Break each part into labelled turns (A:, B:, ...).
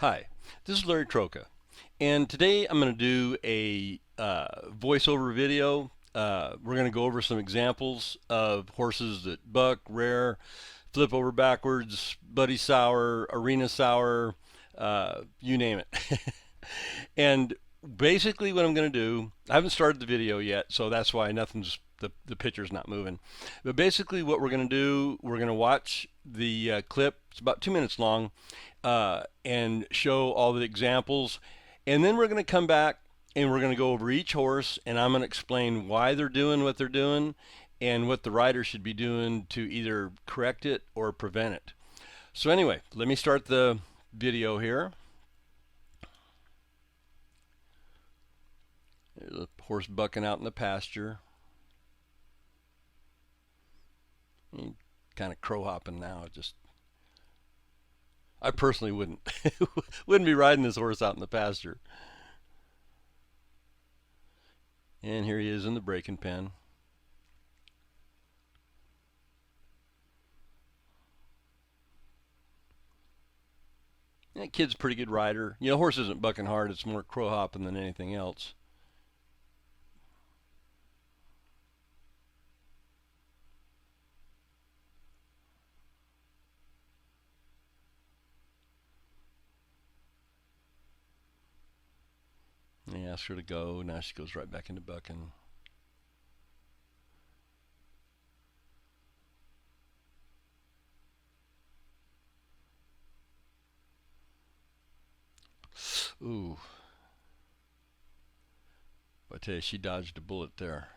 A: Hi, this is Larry Trocha, and today I'm going to do a voiceover video. We're going to go over some examples of horses that buck, rear, flip over backwards, buddy sour, arena sour, you name it. And basically what I'm going to do, I haven't started the video yet, so that's why the picture's not moving. But basically what we're going to do, we're going to watch the clip. It's about 2 minutes long, and show all the examples. And then we're going to come back and we're going to go over each horse, and I'm going to explain why they're doing what they're doing and what the rider should be doing to either correct it or prevent it. So anyway, let me start the video here. There's a horse bucking out in the pasture. He's kind of crow hopping now. I personally wouldn't be riding this horse out in the pasture. And here he is in the breaking pen. That kid's a pretty good rider. You know, horse isn't bucking hard. It's more crow hopping than anything else. He asked her to go. Now she goes right back into bucking. Ooh. I tell you, she dodged a bullet there.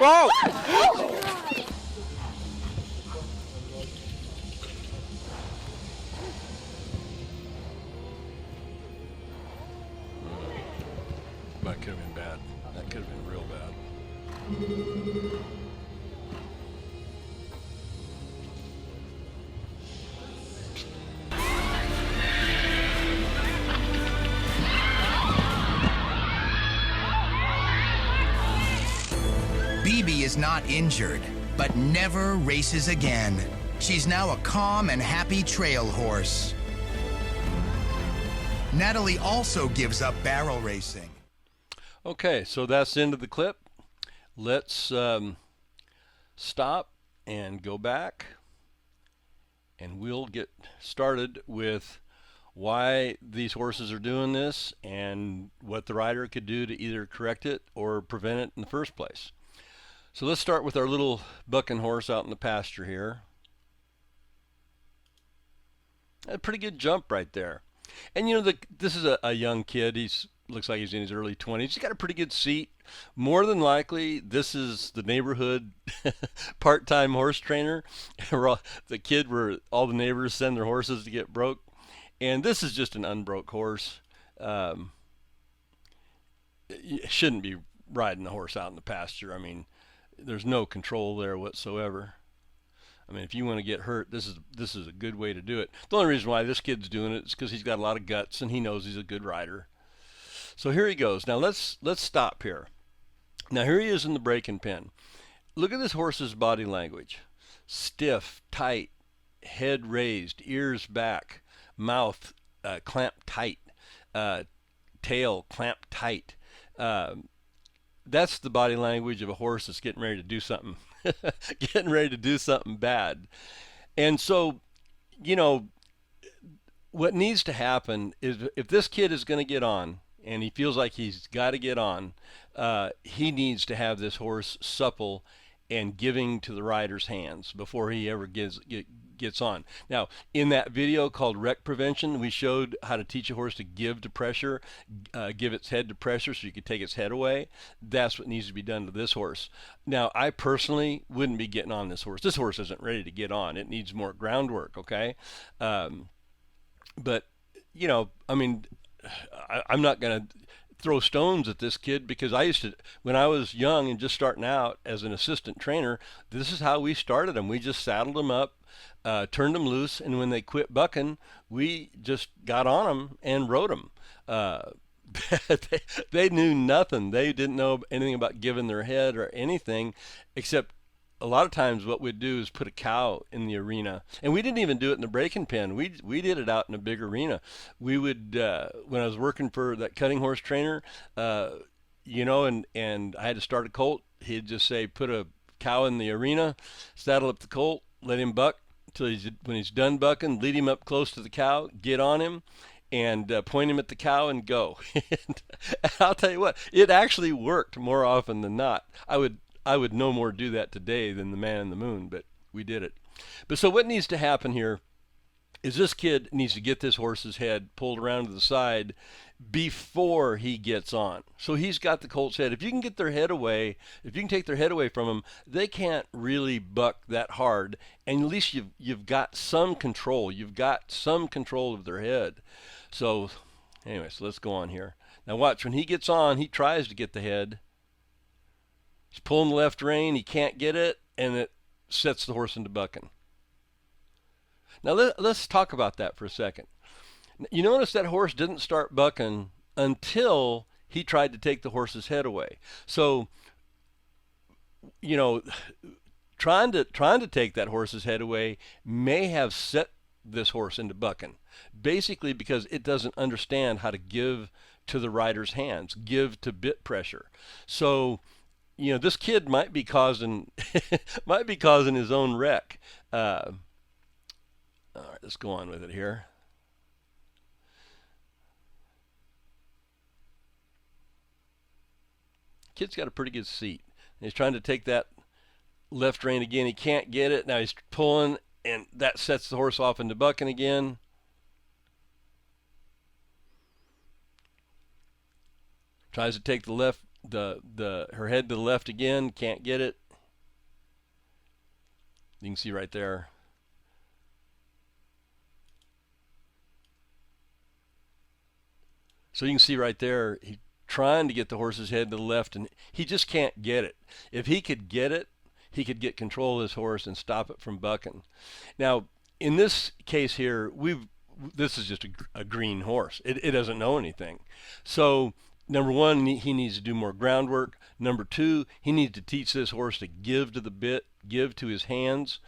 B: Whoa!
A: That could have been bad. That could have been real bad.
C: BB is not injured, but never races again. She's now a calm and happy trail horse. Natalie also gives up barrel racing.
A: Okay, so that's the end of the clip. Let's stop and go back, and we'll get started with why these horses are doing this and what the rider could do to either correct it or prevent it in the first place. So let's start with our little bucking horse out in the pasture here. A pretty good jump right there. And you know, this is a young kid. Looks like he's in his early 20s. He's got a pretty good seat. More than likely, this is the neighborhood part-time horse trainer. The kid where all the neighbors send their horses to get broke. And this is just an unbroke horse. You shouldn't be riding the horse out in the pasture. I mean, there's no control there whatsoever. I mean, if you want to get hurt, this is a good way to do it. The only reason why this kid's doing it is because he's got a lot of guts and he knows he's a good rider. So here he goes. Now let's stop here. Now here he is in the breaking pen. Look at this horse's body language. Stiff, tight, head raised, ears back, mouth clamped tight, tail clamped tight. That's the body language of a horse that's getting ready to do something, getting ready to do something bad. And so, you know, what needs to happen is if this kid is going to get on, and he feels like he's got to get on, he needs to have this horse supple and giving to the rider's hands before he ever gets on. Now, in that video called Wreck Prevention, we showed how to teach a horse to give to pressure, give its head to pressure so you could take its head away. That's what needs to be done to this horse. Now, I personally wouldn't be getting on this horse. This horse isn't ready to get on. It needs more groundwork, okay? But, you know, I mean, I'm not going to throw stones at this kid because I used to, when I was young and just starting out as an assistant trainer, this is how we started them. We just saddled them up, turned them loose, and when they quit bucking, we just got on them and rode them. Uh, they knew nothing. They didn't know anything about giving their head or anything, except a lot of times what we'd do is put a cow in the arena, and we didn't even do it in the breaking pen. We did it out in a big arena. We would when I was working for that cutting horse trainer, and I had to start a colt. He'd just say, put a cow in the arena, saddle up the colt, let him buck till when he's done bucking, lead him up close to the cow, get on him, and point him at the cow and go. And I'll tell you what, it actually worked more often than not. I would no more do that today than the man in the moon, but we did it. But so what needs to happen here is this kid needs to get this horse's head pulled around to the side before he gets on. So he's got the colt's head. If you can get their head away, if you can take their head away from them, they can't really buck that hard, and at least you've got some control. You've got some control of their head. So anyway, so let's go on here. Now watch, when he gets on, he tries to get the head. He's pulling the left rein, he can't get it, and it sets the horse into bucking. Now let's talk about that for a second. You notice that horse didn't start bucking until he tried to take the horse's head away. So, trying to take that horse's head away may have set this horse into bucking, basically because it doesn't understand how to give to the rider's hands, give to bit pressure. So, this kid might be causing his own wreck. All right, let's go on with it here. Kid's got a pretty good seat. He's trying to take that left rein again. He can't get it. Now he's pulling, and that sets the horse off into bucking again. Tries to take the left, her head to the left again. Can't get it. You can see right there. So you can see right there, he's trying to get the horse's head to the left, and he just can't get it. If he could get it, he could get control of this horse and stop it from bucking. Now, in this case here, this is just a green horse. It doesn't know anything. So, number one, he needs to do more groundwork. Number two, he needs to teach this horse to give to the bit, give to his hands.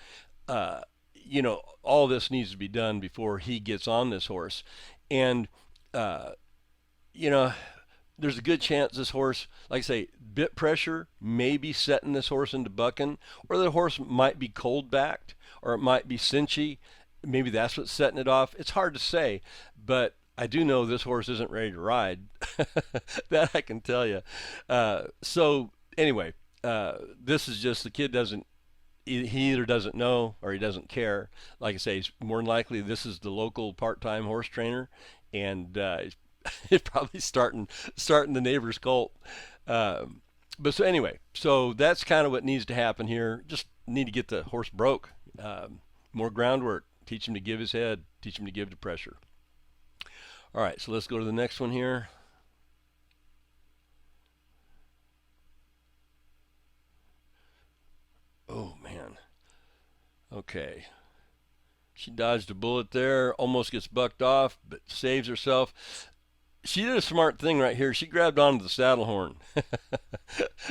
A: All this needs to be done before he gets on this horse. And there's a good chance this horse, like I say, bit pressure may be setting this horse into bucking, or the horse might be cold backed, or it might be cinchy. Maybe that's what's setting it off. It's hard to say, but I do know this horse isn't ready to ride. That I can tell you. So anyway, this is just the kid he either doesn't know or he doesn't care. Like I say, he's more than likely this is the local part-time horse trainer, and he's probably starting the neighbor's colt. But so anyway, so that's kind of what needs to happen here. Just need to get the horse broke. More groundwork. Teach him to give his head. Teach him to give to pressure. All right, so let's go to the next one here. Oh, man. Okay. She dodged a bullet there, almost gets bucked off, but saves herself. She did a smart thing right here. She grabbed onto the saddle horn.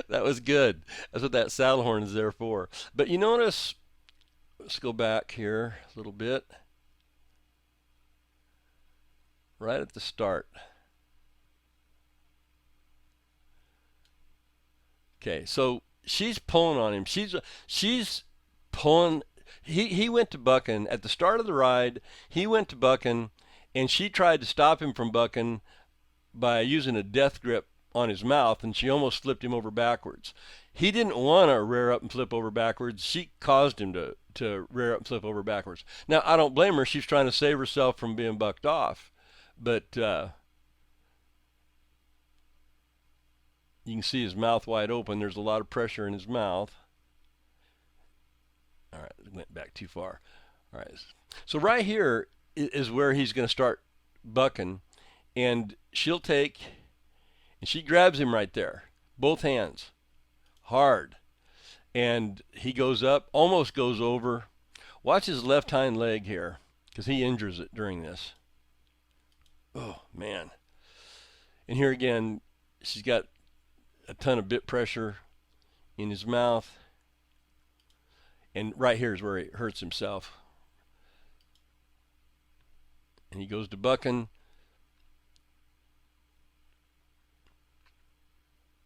A: That was good. That's what that saddle horn is there for. But you notice, let's go back here a little bit. Right at the start. Okay, so she's pulling on him. She's pulling. He went to bucking at the start of the ride. He went to bucking, and she tried to stop him from bucking by using a death grip on his mouth, and she almost flipped him over backwards. He didn't want to rear up and flip over backwards. She caused him to rear up and flip over backwards. Now, I don't blame her. She's trying to save herself from being bucked off. But you can see his mouth wide open. There's a lot of pressure in his mouth. All right, went back too far. All right, so right here is where he's going to start bucking, and she'll take And she grabs him right there, both hands, hard. And he goes up, almost goes over. Watch his left hind leg here, because he injures it during this. Oh, man. And here again, she's got a ton of bit pressure in his mouth. And right here is where he hurts himself. And he goes to bucking.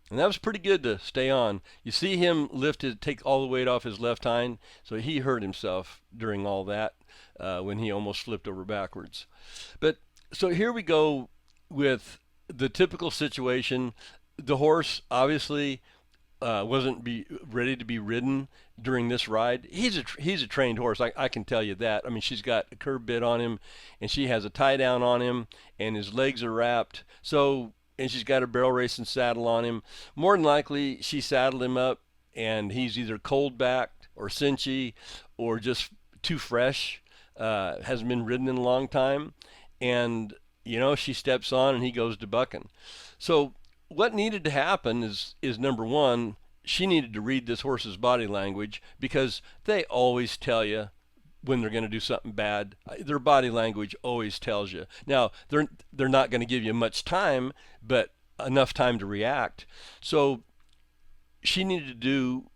A: And that was pretty good to stay on. You see him take all the weight off his left hind. So he hurt himself during all that when he almost flipped over backwards. But so here we go with the typical situation. The horse obviously wasn't ready to be ridden during this ride. He's a trained horse. I can tell you that. I mean, she's got a curb bit on him, and she has a tie down on him, and his legs are wrapped. And she's got a barrel racing saddle on him. More than likely, she saddled him up, and he's either cold backed or cinchy or just too fresh. Hasn't been ridden in a long time, and she steps on and he goes to bucking. So what needed to happen is number one, she needed to read this horse's body language, because they always tell you when they're going to do something bad. Their body language always tells you. Now, they're not going to give you much time, but enough time to react. So she needed to do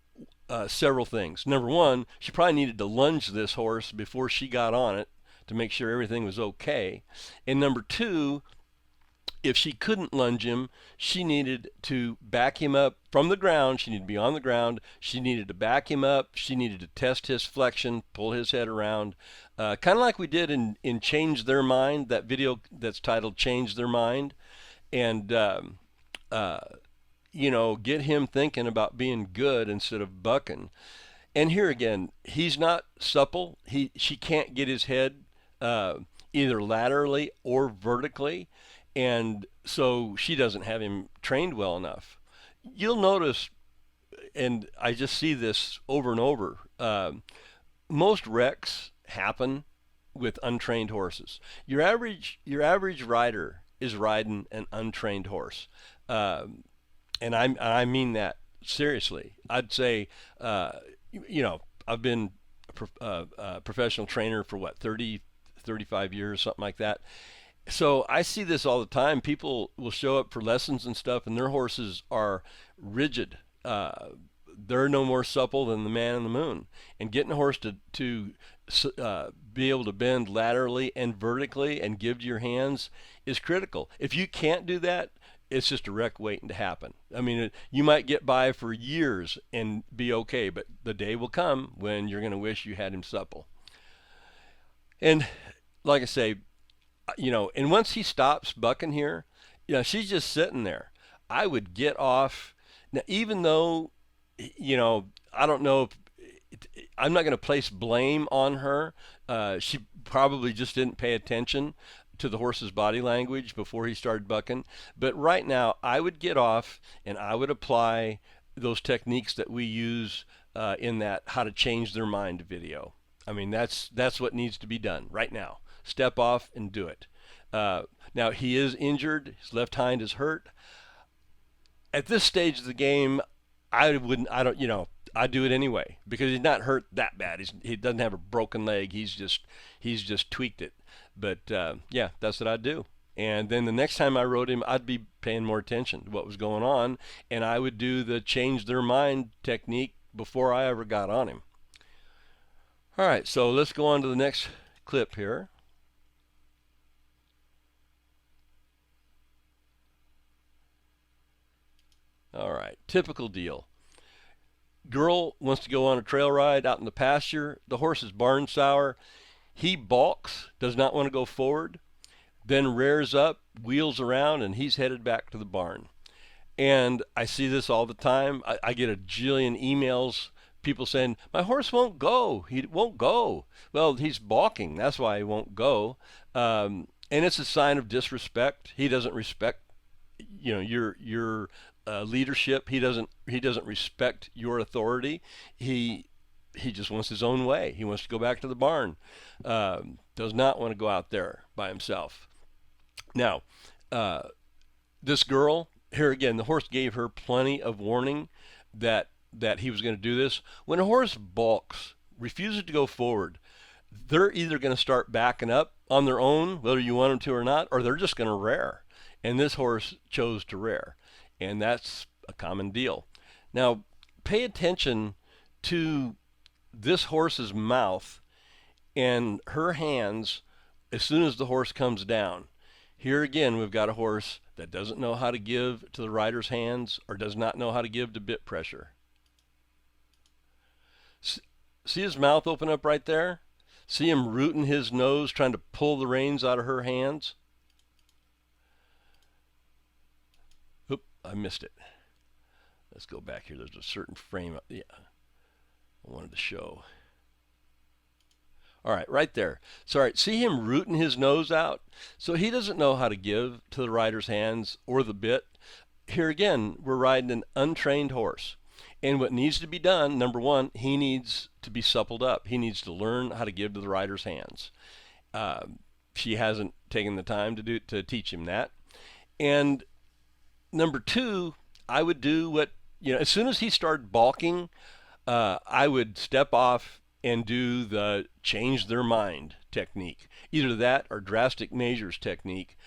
A: several things. Number one, she probably needed to lunge this horse before she got on it to make sure everything was okay. And number two, if she couldn't lunge him, she needed to back him up from the ground. She needed to be on the ground. She needed to back him up. She needed to test his flexion, pull his head around, kind of like we did in Change Their Mind, that video that's titled Change Their Mind, and get him thinking about being good instead of bucking. And here again, he's not supple. She can't get his head either laterally or vertically. And so she doesn't have him trained well enough. You'll notice, and I just see this over and over, most wrecks happen with untrained horses. Your average rider is riding an untrained horse. And I mean that seriously. I'd say, I've been a professional trainer for 35 years, something like that. So I see this all the time. People will show up for lessons and stuff, and their horses are rigid. They're no more supple than the man in the moon. And getting a horse to be able to bend laterally and vertically and give to your hands is critical. If you can't do that, it's just a wreck waiting to happen. I mean, you might get by for years and be okay, but the day will come when you're going to wish you had him supple. And like I say, and once he stops bucking here, she's just sitting there. I would get off. Now, even though, I don't know I'm not going to place blame on her. She probably just didn't pay attention to the horse's body language before he started bucking. But right now, I would get off and I would apply those techniques that we use in that How to Change Their Mind video. I mean, that's what needs to be done right now. Step off and do it. Now, he is injured. His left hind is hurt. At this stage of the game, I'd do it anyway because he's not hurt that bad. He doesn't have a broken leg. He's just tweaked it. But yeah, that's what I'd do. And then the next time I rode him, I'd be paying more attention to what was going on, and I would do the change their mind technique before I ever got on him. All right, so let's go on to the next clip here. All right, typical deal. Girl wants to go on a trail ride out in the pasture. The horse is barn sour. He balks, does not want to go forward, then rears up, wheels around, and he's headed back to the barn. And I see this all the time. I get a jillion emails, people saying, my horse won't go. He won't go. Well, he's balking. That's why he won't go. And it's a sign of disrespect. He doesn't respect, your leadership. He doesn't respect your authority. He just wants his own way. He wants to go back to the barn. Does not want to go out there by himself. Now, this girl, here again, the horse gave her plenty of warning that he was going to do this. When a horse balks, refuses to go forward, they're either going to start backing up on their own, whether you want them to or not, or they're just going to rear. And this horse chose to rear, and that's a common deal. Now, pay attention to this horse's mouth and her hands as soon as the horse comes down. Here again, we've got a horse that doesn't know how to give to the rider's hands or does not know how to give to bit pressure. See his mouth open up right there? See him rooting his nose, trying to pull the reins out of her hands? Oop, I missed it. Let's go back here. There's a certain frame. Yeah, I wanted to show. All right, right there. So, all right, see him rooting his nose out? So he doesn't know how to give to the rider's hands or the bit. Here again, we're riding an untrained horse. And what needs to be done, number one, he needs to be suppled up. He needs to learn how to give to the rider's hands. She hasn't taken the time to teach him that. And number two, I would do what, as soon as he started balking, I would step off and do the change their mind technique. Either that or drastic measures technique.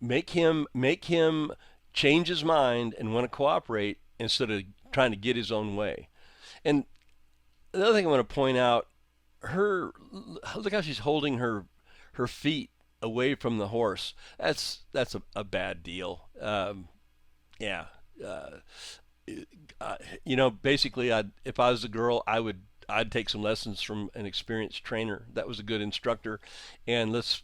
A: Make him change his mind and want to cooperate instead of trying to get his own way. And another thing I want to point out, look how she's holding her feet away from the horse. That's a bad deal. Basically, if I was a girl, I'd take some lessons from an experienced trainer that was a good instructor, and let's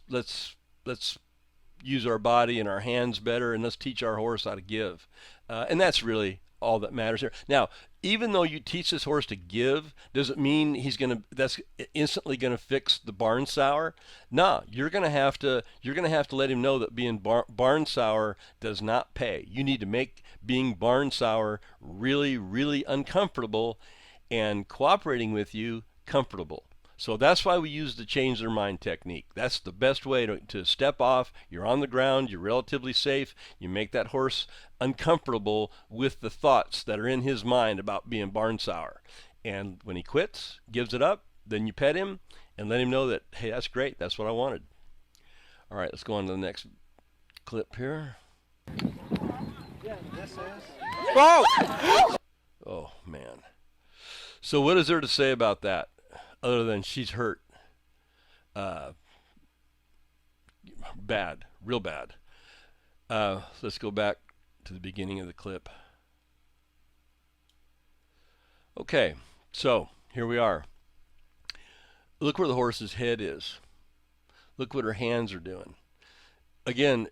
A: use our body and our hands better, and let's teach our horse how to give. And that's really all that matters here. Now, even though you teach this horse to give, does it mean that's instantly gonna fix the barn sour? No, you're gonna have to let him know that being barn sour does not pay. You need to make being barn sour really, really uncomfortable, and cooperating with you comfortable. So that's why we use the change their mind technique. That's the best way to step off. You're on the ground, you're relatively safe. You make that horse uncomfortable with the thoughts that are in his mind about being barn sour. And when he quits, gives it up, then you pet him and let him know that, hey, that's great, that's what I wanted. All right, let's go on to the next clip here.
B: Yeah, this is.
A: Whoa! Oh, man. So what is there to say about that? Other than she's hurt. Bad, real bad. Let's go back to the beginning of the clip. Okay, so here we are. Look where the horse's head is. Look what her hands are doing. Again,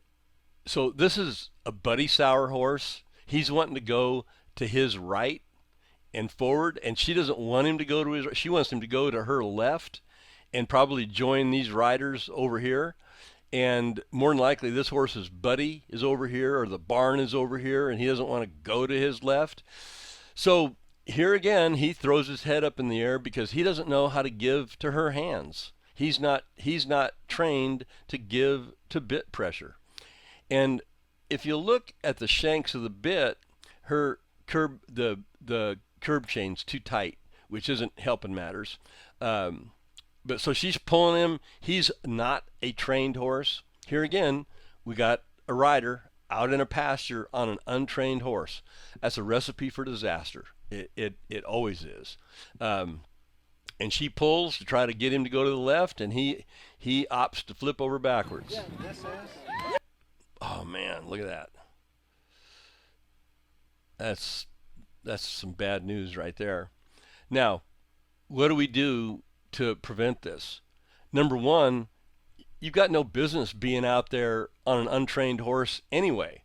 A: so this is a buddy sour horse. He's wanting to go to his right and forward, and she doesn't want him to go to his right. She wants him to go to her left and probably join these riders over here. And more than likely, this horse's buddy is over here, or the barn is over here, and he doesn't want to go to his left. So here again, he throws his head up in the air because he doesn't know how to give to her hands. He's not trained to give to bit pressure. And if you look at the shanks of the bit, her the curb chain's too tight, which isn't helping matters. But so she's pulling him. He's not a trained horse. Here again, we got a rider out in a pasture on an untrained horse. That's a recipe for disaster. It always is. And she pulls to try to get him to go to the left, and he opts to flip over backwards.
B: Yeah, this is.
A: Oh man, look at that. That's some bad news right there. Now, what do we do to prevent this? Number one, you've got no business being out there on an untrained horse anyway.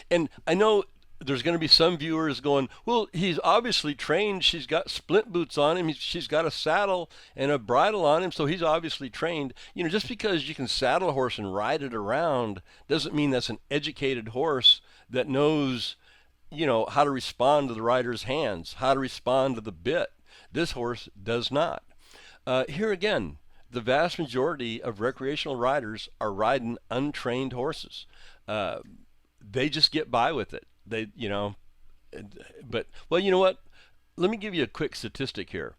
A: And I know there's going to be some viewers going, well, he's obviously trained. She's got splint boots on him. She's got a saddle and a bridle on him, so he's obviously trained. Just because you can saddle a horse and ride it around doesn't mean that's an educated horse that knows how to respond to the rider's hands, how to respond to the bit. This horse does not. Here again, the vast majority of recreational riders are riding untrained horses. they just get by with it. They, but well, you know what? Let me give you a quick statistic here.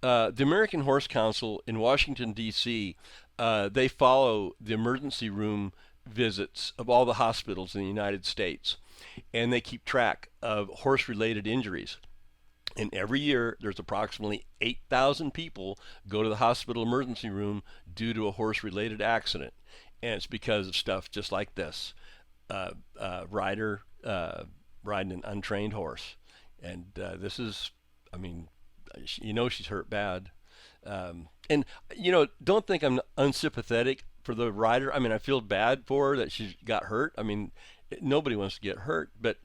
A: The American Horse Council in Washington, D.C., they follow the emergency room visits of all the hospitals in the United States, and they keep track of horse-related injuries. And every year, there's approximately 8,000 people go to the hospital emergency room due to a horse-related accident. And it's because of stuff just like this. Rider riding an untrained horse. And this is, I mean, she's hurt bad. And, don't think I'm unsympathetic for the rider. I mean, I feel bad for her that she got hurt. I mean, nobody wants to get hurt. But,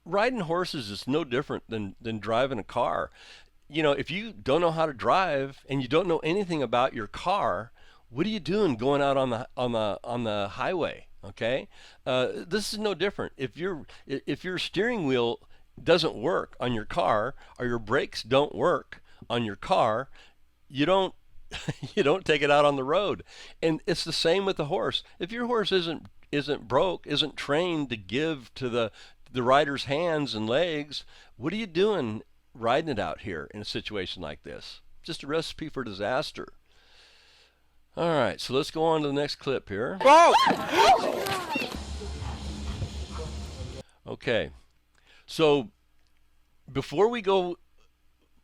A: riding horses is no different than driving a car. If you don't know how to drive and you don't know anything about your car, what are you doing going out on the highway? Okay, this is no different. If your steering wheel doesn't work on your car, or your brakes don't work on your car, you don't you don't take it out on the road. And it's the same with the horse. If your horse isn't broke, isn't trained to give to the rider's hands and legs, what are you doing riding it out here in a situation like this? Just a recipe for disaster. All right, so let's go on to the next clip here.
B: Whoa!
A: Okay, so before we go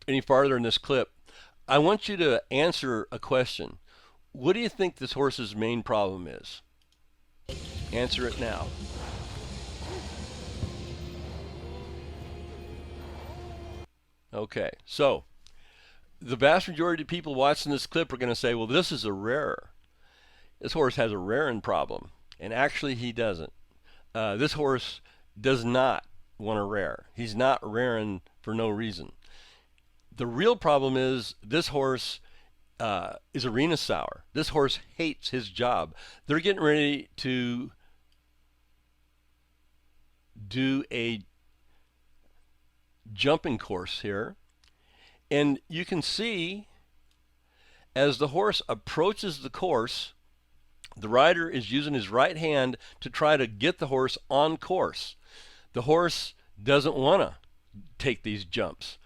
A: any farther in this clip, I want you to answer a question. What do you think this horse's main problem is? Answer it now. Okay, so the vast majority of people watching this clip are going to say, well, this is a rearer. This horse has a rearing problem. And actually, he doesn't. This horse does not want to rear. He's not rearing for no reason. The real problem is this horse is arena sour. This horse hates his job. They're getting ready to do a jumping course here, and you can see as the horse approaches the course, the rider is using his right hand to try to get the horse on course. The horse doesn't want to take these jumps.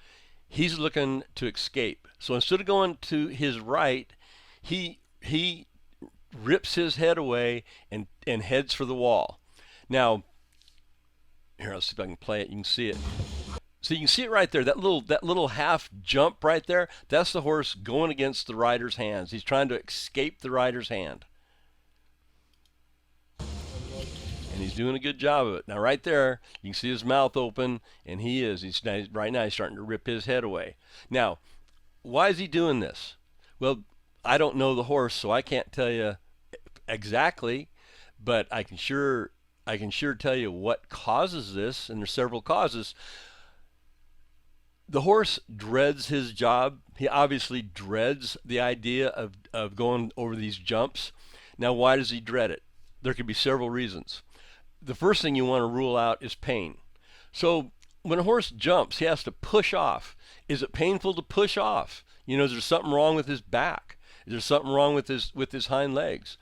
A: He's looking to escape. So instead of going to his right, he rips his head away and heads for the wall. Now, here, I'll see if I can play it. You can see it. So you can see it right there, that little half jump right there, that's the horse going against the rider's hands. He's trying to escape the rider's hand. And he's doing a good job of it. Now right there, you can see his mouth open, and right now he's starting to rip his head away. Now, why is he doing this? Well, I don't know the horse, so I can't tell you exactly, but I can sure tell you what causes this, and there's several causes. The horse dreads his job. He obviously dreads the idea of going over these jumps. Now, why does he dread it? There could be several reasons. The first thing you want to rule out is pain. So when a horse jumps, he has to push off. Is it painful to push off? Is there something wrong with his back? Is there something wrong with his hind legs?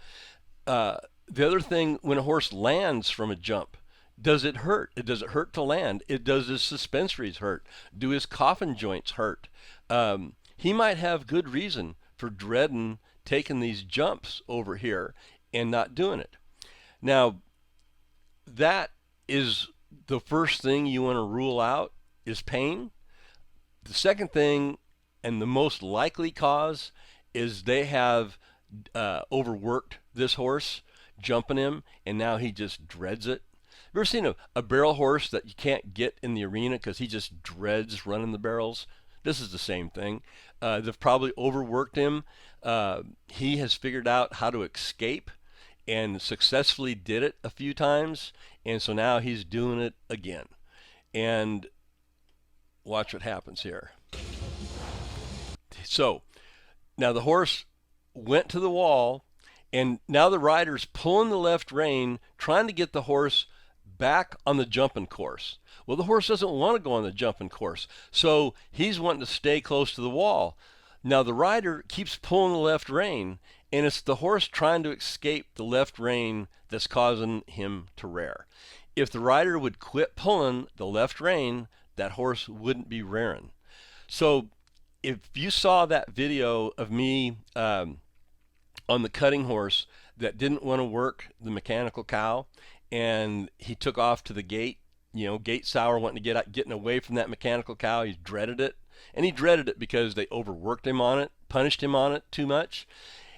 A: The other thing, when a horse lands from a jump, does it hurt? Does it hurt to land? Does his suspensories hurt? Do his coffin joints hurt? He might have good reason for dreading taking these jumps over here and not doing it. Now, that is the first thing you want to rule out is pain. The second thing, and the most likely cause, is they have overworked this horse, jumping him, and now he just dreads it. You ever seen a barrel horse that you can't get in the arena because he just dreads running the barrels? This is the same thing. They've probably overworked him. He has figured out how to escape and successfully did it a few times, and so now he's doing it again. And watch what happens here. So now the horse went to the wall, and now the rider's pulling the left rein, trying to get the horse back on the jumping course. Well, the horse doesn't want to go on the jumping course, so he's wanting to stay close to the wall. Now the rider keeps pulling the left rein, and it's the horse trying to escape the left rein that's causing him to rear. If the rider would quit pulling the left rein, that horse wouldn't be rearing. So if you saw that video of me on the cutting horse that didn't want to work the mechanical cow, and he took off to the gate, gate sour, wanting to getting away from that mechanical cow. He dreaded it, and he dreaded it because they overworked him on it, punished him on it too much.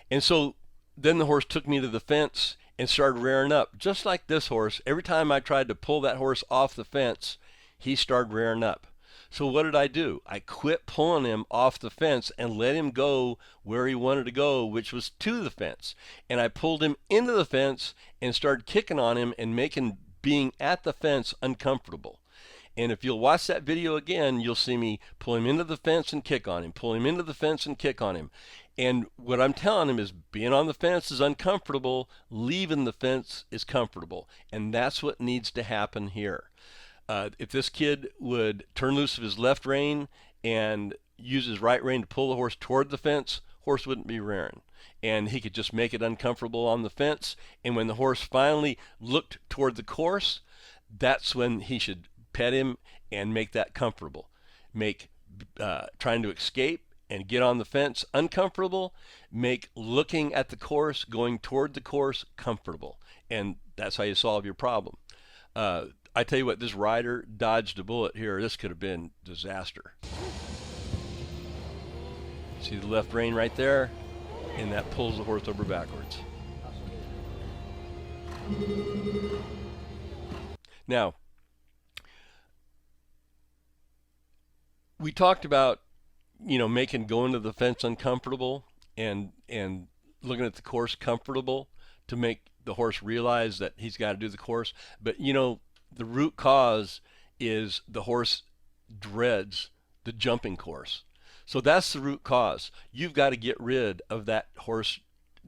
A: And so then the horse took me to the fence and started rearing up, just like this horse. Every time I tried to pull that horse off the fence, he started rearing up. So what did I do? I quit pulling him off the fence and let him go where he wanted to go, which was to the fence. And I pulled him into the fence and started kicking on him and making being at the fence uncomfortable. And if you'll watch that video again, you'll see me pull him into the fence and kick on him, pull him into the fence and kick on him. And what I'm telling him is being on the fence is uncomfortable, leaving the fence is comfortable. And that's what needs to happen here. If this kid would turn loose of his left rein and use his right rein to pull the horse toward the fence, horse wouldn't be rearing. And he could just make it uncomfortable on the fence. And when the horse finally looked toward the course, that's when he should pet him and make that comfortable. Make trying to escape and get on the fence uncomfortable. Make looking at the course, going toward the course, comfortable. And that's how you solve your problem. I tell you what, this rider dodged a bullet here. This could have been disaster. See the left rein right there? And that pulls the horse over backwards. Now, we talked about, making going to the fence uncomfortable and looking at the course comfortable to make the horse realize that he's got to do the course. But, the root cause is the horse dreads the jumping course. So that's the root cause. You've got to get rid of that horse,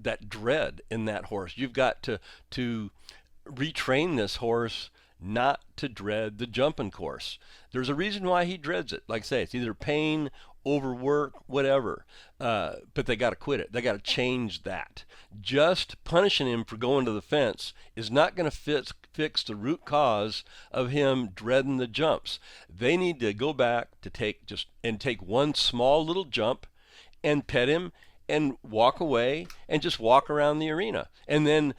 A: that dread in that horse. You've got to retrain this horse not to dread the jumping course. There's a reason why he dreads it. Like I say, it's either pain, overwork, whatever. But they got to quit it. They got to change that. Just punishing him for going to the fence is not going to fix the root cause of him dreading the jumps. They need to go back to take one small little jump and pet him and walk away and just walk around the arena. And then,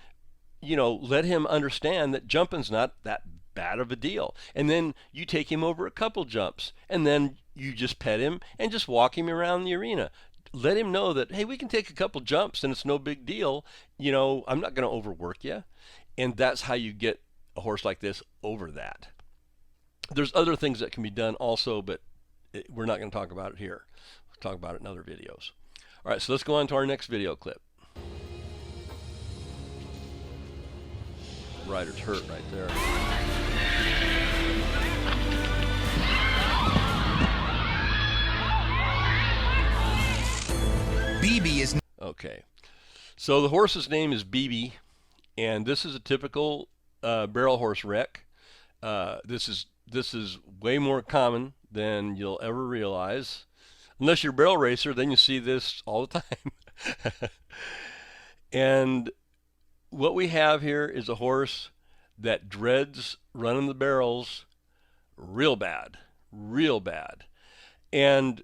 A: let him understand that jumping's not that bad of a deal. And then you take him over a couple jumps, and then you just pet him and just walk him around the arena. Let him know that, hey, we can take a couple jumps and it's no big deal. I'm not going to overwork you. And that's how you get a horse like this over that. There's other things that can be done also, but we're not going to talk about it here. We'll talk about it in other videos. All right, so let's go on to our next video clip. Rider's hurt right there.
C: BB is...
A: Okay, so the horse's name is BB, and this is a typical barrel horse wreck. This is way more common than you'll ever realize. Unless you're a barrel racer, then you see this all the time. And what we have here is a horse that dreads running the barrels real bad, real bad. And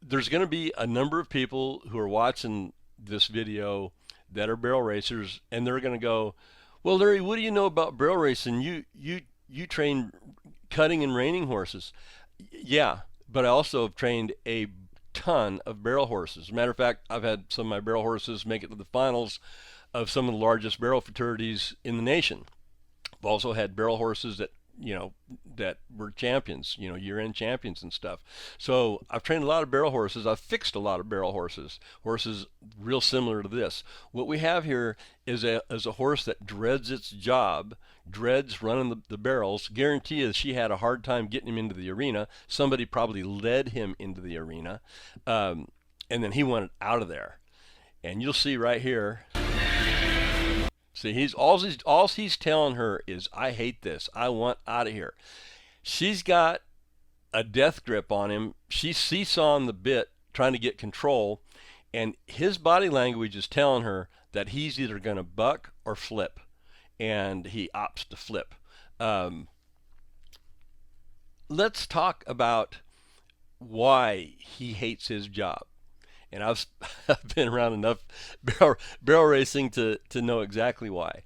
A: there's going to be a number of people who are watching this video that are barrel racers, and they're going to go, well, Larry, what do you know about barrel racing? You train cutting and reining horses. Yeah, but I also have trained a ton of barrel horses. As a matter of fact, I've had some of my barrel horses make it to the finals of some of the largest barrel fraternities in the nation. I've also had barrel horses that were champions, year-end champions and stuff. So I've trained a lot of barrel horses. I've fixed a lot of barrel horses real similar to this. What we have here is a horse that dreads its job, dreads running the barrels. Guarantee you she had a hard time getting him into the arena. Somebody probably led him into the arena, and then he wanted out of there. And you'll see right here. See, all he's telling her is, I hate this. I want out of here. She's got a death grip on him. She's seesawing the bit, trying to get control, and his body language is telling her that he's either going to buck or flip, and he opts to flip. Um, let's talk about why he hates his job. And I've been around enough barrel racing to know exactly why.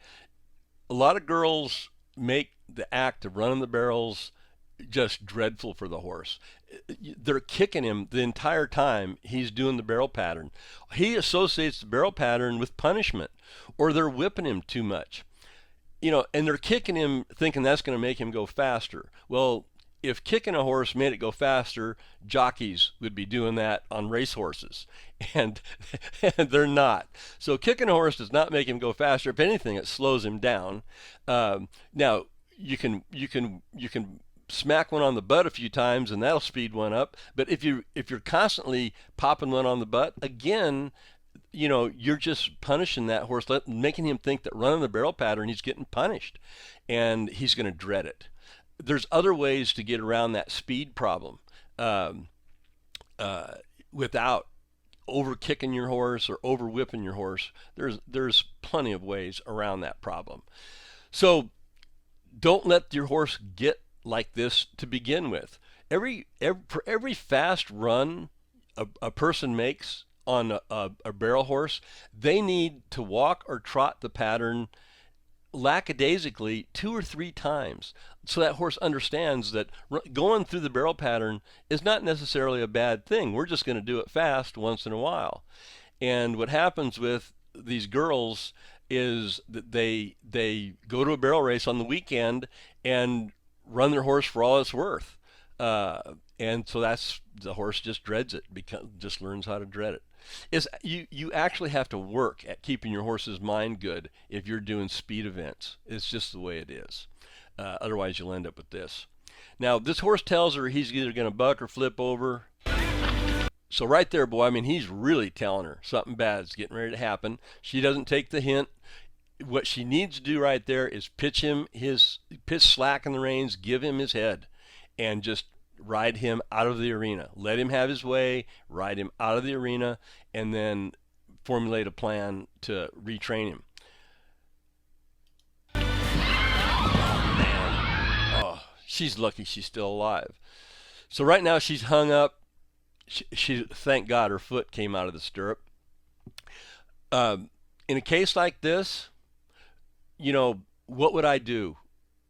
A: A lot of girls make the act of running the barrels just dreadful for the horse. They're kicking him the entire time he's doing the barrel pattern. He associates the barrel pattern with punishment, or they're whipping him too much. And they're kicking him thinking that's going to make him go faster. Well, if kicking a horse made it go faster, jockeys would be doing that on race horses, and, and they're not. So kicking a horse does not make him go faster. If anything, it slows him down. Now you can smack one on the butt a few times, and that'll speed one up. But if you're constantly popping one on the butt, again, you're just punishing that horse, making him think that running the barrel pattern, he's getting punished, and he's going to dread it. There's other ways to get around that speed problem without over kicking your horse or over whipping your horse. There's plenty of ways around that problem. So don't let your horse get like this to begin with. For every fast run a person makes on a barrel horse, they need to walk or trot the pattern lackadaisically 2 or 3 times, so that horse understands that going through the barrel pattern is not necessarily a bad thing. We're just going to do it fast once in a while. And what happens with these girls is that they go to a barrel race on the weekend and run their horse for all it's worth, and so the horse just dreads it, just learns how to dread it. You actually have to work at keeping your horse's mind good if you're doing speed events. It's just the way it is. Otherwise, you'll end up with this. Now, this horse tells her he's either going to buck or flip over. So right there, boy, I mean, he's really telling her something bad is getting ready to happen. She doesn't take the hint. What she needs to do right there is pitch slack in the reins, give him his head, and just ride him out of the arena. Let him have his way, ride him out of the arena, and then formulate a plan to retrain him. Oh, man. Oh, she's lucky she's still alive. So right now she's hung up. She thank God her foot came out of the stirrup. In a case like this, what would I do?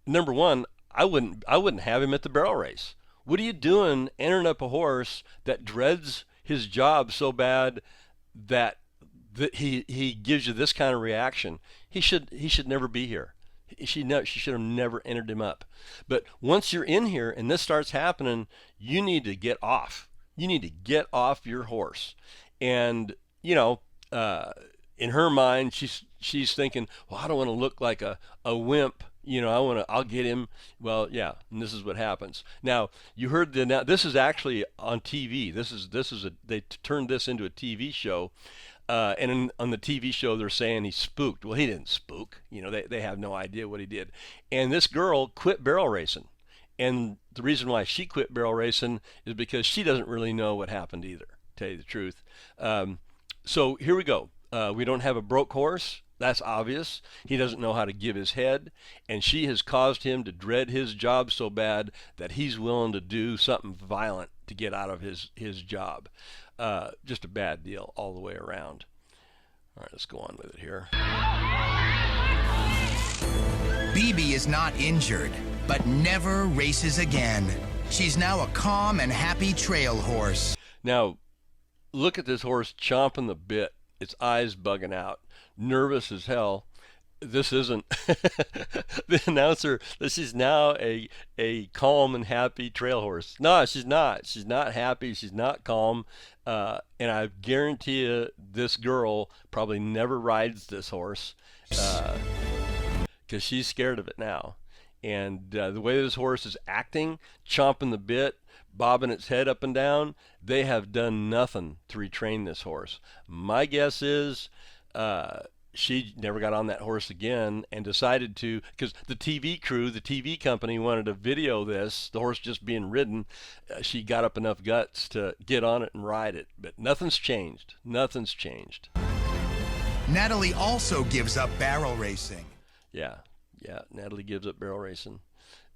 A: Number one, I wouldn't have him at the barrel race. What are you doing entering up a horse that dreads his job so bad that he gives you this kind of reaction? He should never be here. She should have never entered him up. But once you're in here and this starts happening, you need to get off. You need to get off your horse. And in her mind, she's thinking, well, I don't want to look like a wimp. I'll get him. Well, yeah, and this is what happens. Now, you heard this is actually on TV. They turned this into a TV show, and on the TV show they're saying he spooked. Well, he didn't spook. They have no idea what he did. And this girl quit barrel racing, and the reason why she quit barrel racing is because she doesn't really know what happened either. To tell you the truth. So here we go. We don't have a broke horse. That's obvious. He doesn't know how to give his head, and she has caused him to dread his job so bad that he's willing to do something violent to get out of his job. Just a bad deal all the way around. All right, let's go on with it here.
C: BB is not injured, but never races again. She's now a calm and happy trail horse.
A: Now, look at this horse chomping the bit. Its eyes bugging out, nervous as hell. This isn't the announcer. This is now a calm and happy trail horse. No, she's not. She's not happy. She's not calm. And I guarantee you, this girl probably never rides this horse because she's scared of it now. And the way this horse is acting, chomping the bit, bobbing its head up and down, they have done nothing to retrain this horse. My guess is she never got on that horse again and decided to, because the TV crew, the TV company wanted to video this, the horse just being ridden. She got up enough guts to get on it and ride it. But nothing's changed. Nothing's changed.
C: Natalie also gives up barrel racing.
A: Yeah, Natalie gives up barrel racing.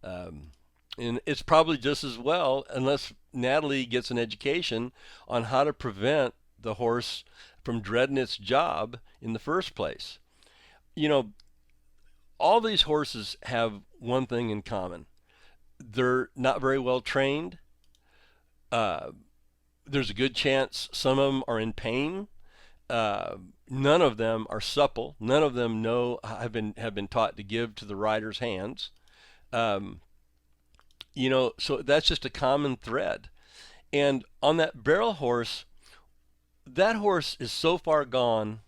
A: And it's probably just as well, unless Natalie gets an education on how to prevent the horse from dreading its job in the first place. You know, all these horses have one thing in common. They're not very well trained. There's a good chance some of them are in pain. None of them are supple. None of them have been taught to give to the rider's hands. So that's just a common thread. And on that barrel horse, that horse is so far gone.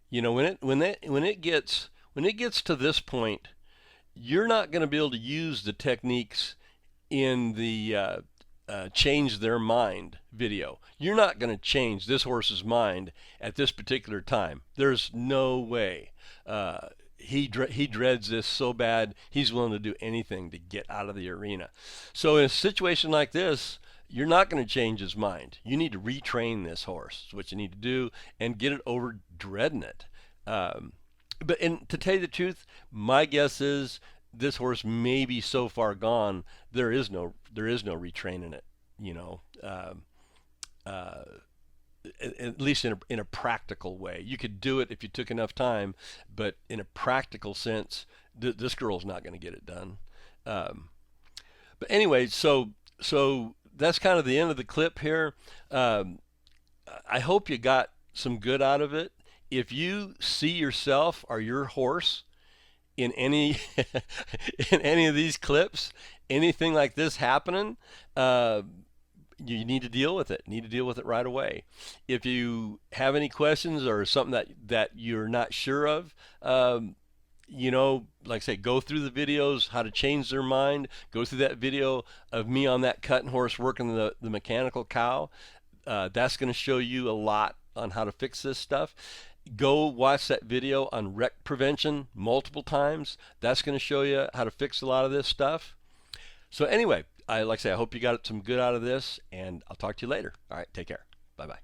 A: When it gets to this point, you're not going to be able to use the techniques in the change their mind video. You're not going to change this horse's mind at this particular time. There's no way. He dreads this so bad, he's willing to do anything to get out of the arena. So in a situation like this, you're not going to change his mind. You need to retrain this horse. That's what you need to do, and get it over dreading it. But to tell you the truth, my guess is this horse may be so far gone, there is no retraining it. At least in a practical way. You could do it if you took enough time, but in a practical sense, this girl's not going to get it done. But anyway, so that's kind of the end of the clip here. I hope you got some good out of it. If you see yourself or your horse in any in any of these clips, anything like this happening, you need to deal with it. You need to deal with it right away. If you have any questions or something that you're not sure of, like I say, go through the videos, how to change their mind. Go through that video of me on that cutting horse working the mechanical cow. That's going to show you a lot on how to fix this stuff. Go watch that video on wreck prevention multiple times. That's going to show you how to fix a lot of this stuff. So anyway, like I say, I hope you got some good out of this, and I'll talk to you later. All right, take care. Bye-bye.